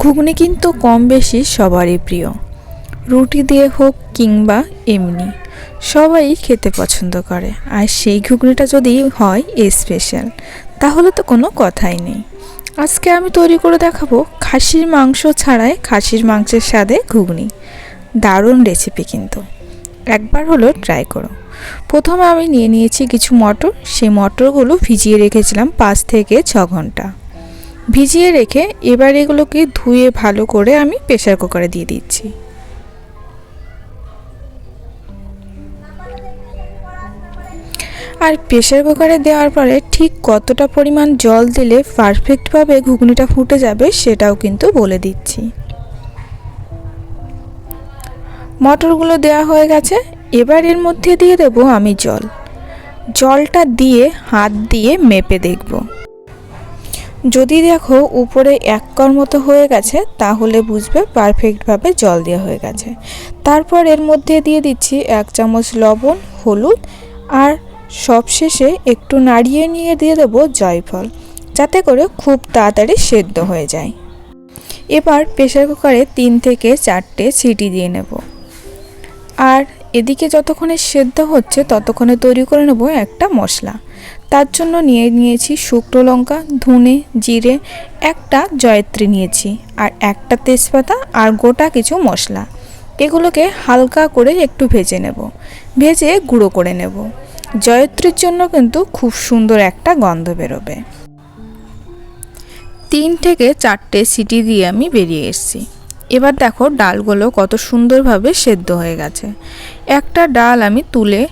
ঘুগনি কিন্তু কম বেশি সবারই প্রিয়। রুটি দিয়ে হোক কিংবা এমনি, সবাই খেতে পছন্দ করে। আর সেই ঘুগনিটা যদি হয় স্পেশাল, তাহলে তো কোনো কথাই নেই। আজকে আমি তৈরি করে দেখাবো খাসির মাংস ছাড়াই খাসির মাংসের স্বাদে ঘুগনি। দারুণ রেসিপি কিন্তু, একবার হলো ট্রাই করো। প্রথমে আমি নিয়ে নিয়েছি কিছু মটর। সেই মটরগুলো ভিজিয়ে রেখেছিলাম 5 থেকে 6 ঘন্টা। ভিজিয়ে রেখে এবার এগুলোকে ধুয়ে ভালো করে আমি প্রেসার কুকারে দিয়ে দিচ্ছি। আর প্রেসার কুকারে দেওয়ার পরে ঠিক কতটা পরিমাণ জল দিলে পারফেক্টভাবে ঘুগনিটা ফুটে যাবে সেটাও কিন্তু বলে দিচ্ছি। মটরগুলো দেওয়া হয়ে গেছে, এবার এর মধ্যে দিয়ে দেবো আমি জল। জলটা দিয়ে হাত দিয়ে মেপে দেখব। যদি দেখো উপরে 1 কর মতো হয়ে গেছে, তাহলে বুঝবে পারফেক্টভাবে জল দেওয়া হয়ে গেছে। তারপর এর মধ্যে দিয়ে দিচ্ছি 1 চামচ লবণ, হলুদ, আর সবশেষে একটু নাড়িয়ে নিয়ে দিয়ে দেবো জয়ফল, যাতে করে খুব তাড়াতাড়ি সেদ্ধ হয়ে যায়। এবার প্রেসার কুকারে 3 থেকে 4টে সিটি দিয়ে নেব। আর এদিকে যতক্ষণে সেদ্ধ হচ্ছে ততক্ষণে তৈরি করে নেব একটা মশলা। তার জন্য নিয়েছি শুকনো লঙ্কা, ধনে, জিরে, একটা জয়ত্রী নিয়েছি, আর একটা তেজপাতা, আর গোটা কিছু মশলা। এগুলোকে হালকা করে একটু ভেজে নেব, ভেজে গুঁড়ো করে নেব। জয়ত্রীর জন্য কিন্তু খুব সুন্দর একটা গন্ধ বেরোবে। 3 থেকে 4টে সিটি দিয়ে আমি বেরিয়ে এসেছি। এবার দেখো ডালগুলো কত সুন্দরভাবে সেদ্ধ হয়ে গেছে। একটা ডাল আমি তুলে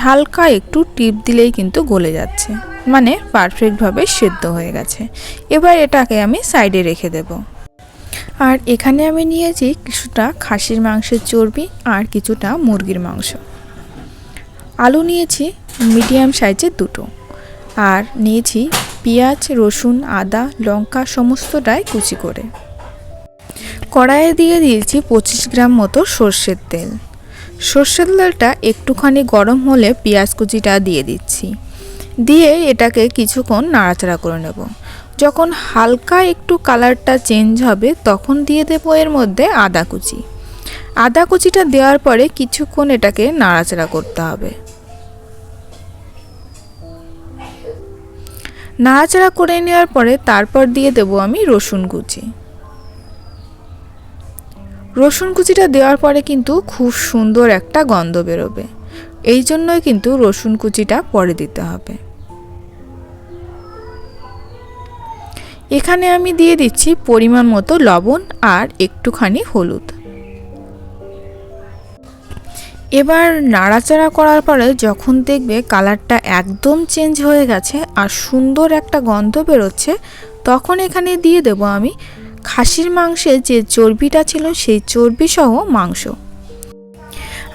হালকা একটু টিপ দিলেই কিন্তু গলে যাচ্ছে, মানে পারফেক্টভাবে সেদ্ধ হয়ে গেছে। এবার এটাকে আমি সাইডে রেখে দেব। আর এখানে আমি নিয়েছি কিছুটা খাসির মাংসের চর্বি আর কিছুটা মুরগির মাংস। আলু নিয়েছি মিডিয়াম সাইজের 2টো, আর নিয়েছি পেঁয়াজ, রসুন, আদা, লঙ্কা সমস্তটাই কুচি করে। কড়াইয়ে দিয়ে দিয়েছি 25 গ্রাম মতো সর্ষের তেল। সর্ষের তেলটা একটুখানি গরম হলে পেঁয়াজ কুচিটা দিয়ে দিচ্ছি। দিয়ে এটাকে কিছুক্ষণ নাড়াচাড়া করে নেব। যখন হালকা একটু কালারটা চেঞ্জ হবে তখন দিয়ে দেবো এর মধ্যে আদা কুচি। আদা কুচিটা দেওয়ার পরে কিছুক্ষণ এটাকে নাড়াচাড়া করতে হবে। নাড়াচাড়া করে নেওয়ার পরে তারপর দিয়ে দেবো আমি রসুন কুচি। রসুন কুচিটা দেওয়ার পরে কিন্তু খুব সুন্দর একটা গন্ধ বেরোবে, এই জন্যই কিন্তু রসুন কুচিটা পরে দিতে হবে। এখানে আমি দিয়ে দিচ্ছি পরিমাণ মতো লবণ আর একটুখানি হলুদ। এবার নাড়াচাড়া করার পরে যখন দেখবে কালারটা একদম চেঞ্জ হয়ে গেছে আর সুন্দর একটা গন্ধ বেরোচ্ছে, তখন এখানে দিয়ে দেব আমি খাসির মাংসের যে চর্বিটা ছিল সেই চর্বি সহ মাংস।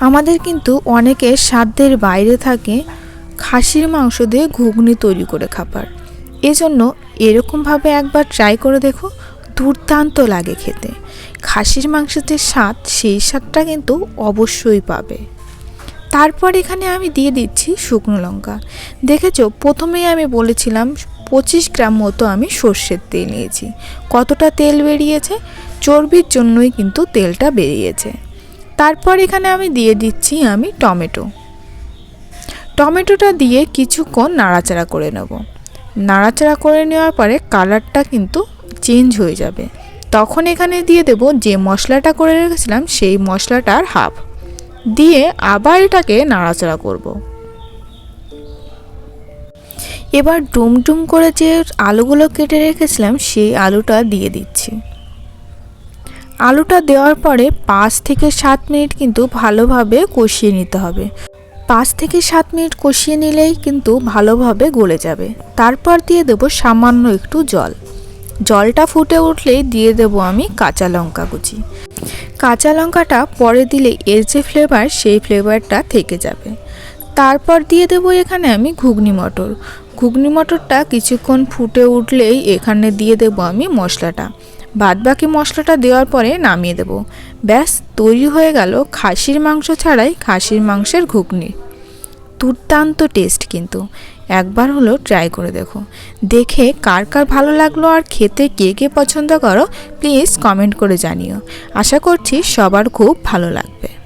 আমাদের কিন্তু অনেকের সাধ্যের বাইরে থাকে খাসির মাংস দিয়ে ঘুগনি তৈরি করে খাবার। এজন্য এরকমভাবে একবার ট্রাই করে দেখো, দুর্দান্ত লাগে খেতে। খাসির মাংসের যে স্বাদ, সেই স্বাদটা কিন্তু অবশ্যই পাবে। তারপর এখানে আমি দিয়ে দিচ্ছি শুকনো লঙ্কা। দেখেছো প্রথমেই আমি বলেছিলাম 25 গ্রাম মতো আমি সর্ষের তেল নিয়েছি। কতটা তেল বেরিয়েছে, চর্বির জন্যই কিন্তু তেলটা বেরিয়েছে। তারপর এখানে আমি দিয়ে দিচ্ছি আমি টমেটোটা দিয়ে কিছুক্ষণ নাড়াচাড়া করে নেব। নাড়াচাড়া করে নেওয়ার পরে কালারটা কিন্তু চেঞ্জ হয়ে যাবে। তখন এখানে দিয়ে দেব যে মশলাটা করে রেখেছিলাম সেই মশলাটার হাফ দিয়ে আবার এটাকে নাড়াচাড়া করব। এবার ডুমডুম করে যে আলুগুলো কেটে রেখেছিলাম সেই আলুটা দিয়ে দিচ্ছি। আলুটা দেওয়ার পরে 5 থেকে 7 মিনিট কিন্তু ভালোভাবে কষিয়ে নিতে হবে। 5 থেকে 7 মিনিট কষিয়ে নিলেই কিন্তু ভালোভাবে গলে যাবে। তারপর দিয়ে দেব সামান্য একটু জল। জলটা ফুটে উঠলেই দিয়ে দেব আমি কাঁচা লঙ্কা কুচি। কাঁচা লঙ্কাটা পরে দিলে এর যে ফ্লেভার, সেই ফ্লেভারটা থেকে যাবে। তারপর দিয়ে দেব এখানে আমি ঘুগনি মটরটা কিছুক্ষণ ফুটে উঠলেই এখানে দিয়ে দেব আমি মশলাটা। বাদবাকি মশলাটা দেওয়ার পরে নামিয়ে দেব। ব্যাস তৈরি হয়ে গেল খাসির মাংস ছাড়াই খাসির মাংসের ঘুগনি। দুর্দান্ত টেস্ট কিন্তু। একবার হলো ট্রাই করে দেখো। দেখে কার কার ভালো লাগলো আর খেতে কে কে পছন্দ করো প্লিজ কমেন্ট করে জানিও। আশা করছি সবার খুব ভালো লাগবে।